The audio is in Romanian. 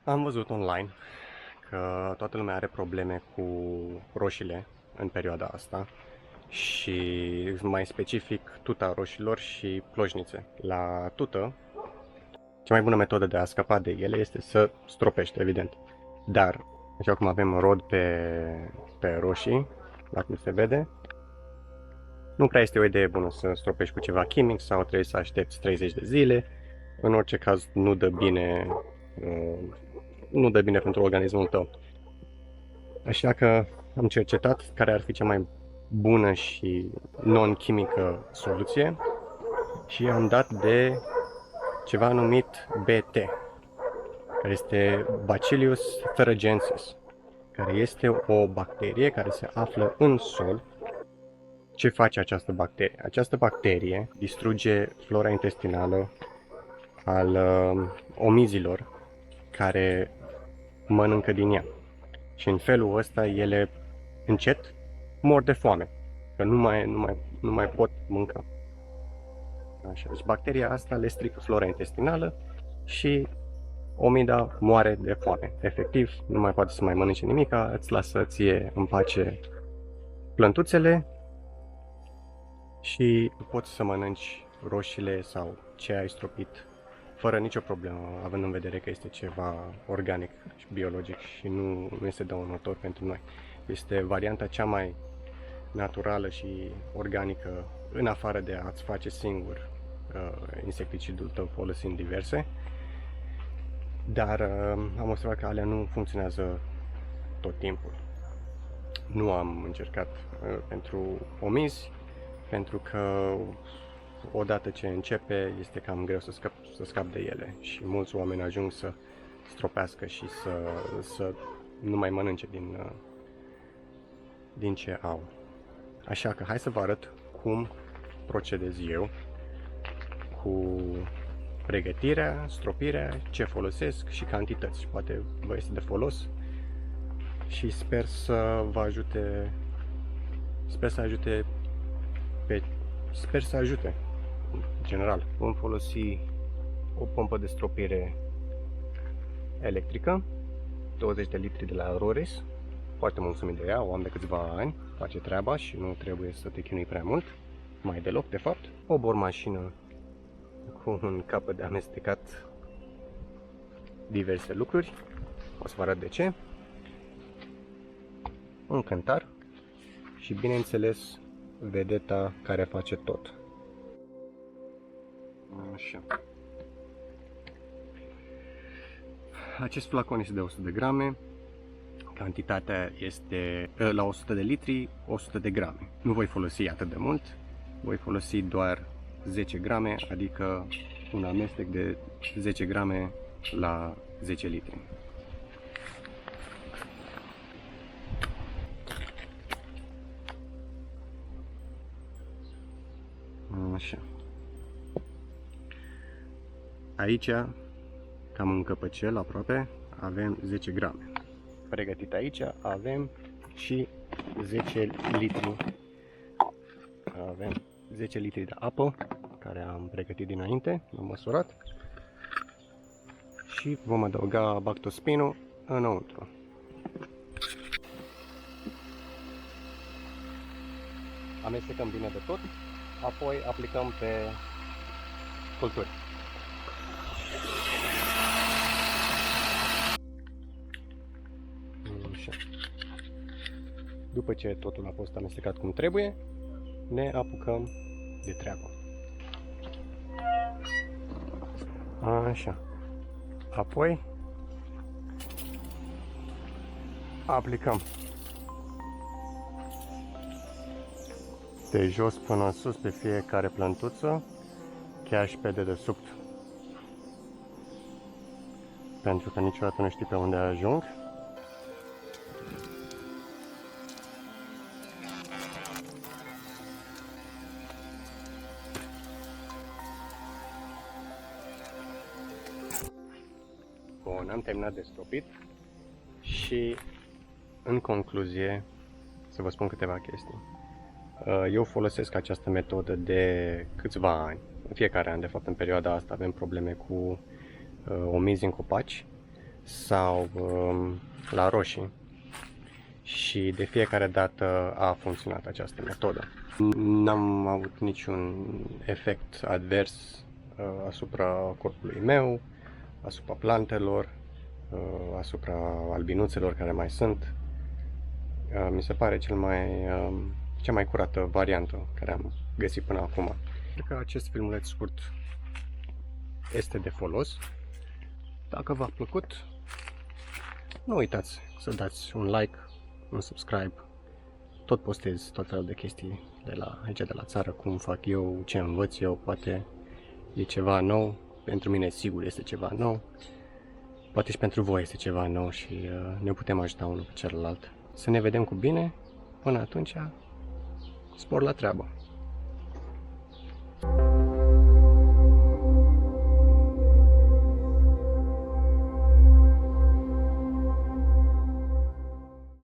Am văzut online că toată lumea are probleme cu roșiile în perioada asta și mai specific tuta roșilor și plojnițe. La tută, cea mai bună metodă de a scăpa de ele este să stropești, evident. Dar, așa cum avem rod pe roșii, dacă nu se vede, nu prea este o idee bună să stropești cu ceva chimic sau trebuie să aștepți 30 de zile. În orice caz, nu dă bine pentru organismul tău. Așa că am cercetat care ar fi cea mai bună și non-chimică soluție și am dat de ceva numit BT, care este Bacillus thuringiensis, care este o bacterie care se află în sol. Ce face această bacterie? Această bacterie distruge flora intestinală al omizilor care mănâncă din ea. Și în felul ăsta ele încet mor de foame, că nu mai pot mânca. Așa, deci bacteria asta le strică flora intestinală și omida moare de foame. Efectiv, nu mai poate să mai mănânce nimica, îți lasă ție în pace plântuțele și poți să mănânci roșiile sau ce ai stropit fără nicio problemă, având în vedere că este ceva organic și biologic și nu este dăunător pentru noi. Este varianta cea mai naturală și organică, în afară de a-ți face singur insecticidul tău folosind diverse, dar am observat că alea nu funcționează tot timpul. Nu am încercat pentru omizi, pentru că odată ce începe este cam greu să scap de ele și mulți oameni ajung să stropească și să nu mai mănânce din ce au. Așa că hai să vă arăt cum procedez eu cu pregătirea, stropirea, ce folosesc și cantități. Poate vă este de folos și sper să ajute în general. Vom folosi o pompă de stropire electrică, 20 de litri de la Roris. Foarte mulțumit de ea, o am de câțiva ani, face treaba și nu trebuie să te chinui prea mult, mai deloc de fapt. O bormașină cu un capăt de amestecat diverse lucruri, o să vă arăt de ce. Un cântar și bineînțeles vedeta care face tot. Așa. Acest flacon este de 100 de grame. Cantitatea este la 100 de litri, 100 de grame. Nu voi folosi atât de mult, voi folosi doar 10 grame, adică un amestec de 10 grame la 10 litri. Așa. Aici, cam în căpăcel aproape, avem 10 grame. Pregătit aici avem și 10 litri. Avem 10 litri de apă, care am pregătit dinainte, am măsurat. Și vom adăuga bactospinul înăuntru. Amestecăm bine de tot, apoi aplicăm pe culturi. Așa. După ce totul a fost amestecat cum trebuie, ne apucăm de treabă. Așa. Apoi aplicăm de jos până în sus pe fiecare plântuță, chiar și pe dedesubt, pentru că niciodată nu știi pe unde ajung. Bun, am terminat de stropit și în concluzie să vă spun câteva chestii. Eu folosesc această metodă de câțiva ani. În fiecare an, de fapt, în perioada asta avem probleme cu omizi în copaci sau la roșii. Și de fiecare dată a funcționat această metodă. N-am avut niciun efect advers asupra corpului meu, asupra plantelor, asupra albinuțelor care mai sunt. Mi se pare cea mai curată variantă care am găsit până acum. Cred că acest filmuleț scurt este de folos. Dacă v-a plăcut, nu uitați să dați un like, un subscribe. Tot postez tot felul de chestii aici de la țară, cum fac eu, ce învăț eu, poate e ceva nou. Pentru mine sigur este ceva nou. Poate și pentru voi este ceva nou și ne putem ajuta unul pe celălalt. Să ne vedem cu bine. Până atunci, spor la treabă!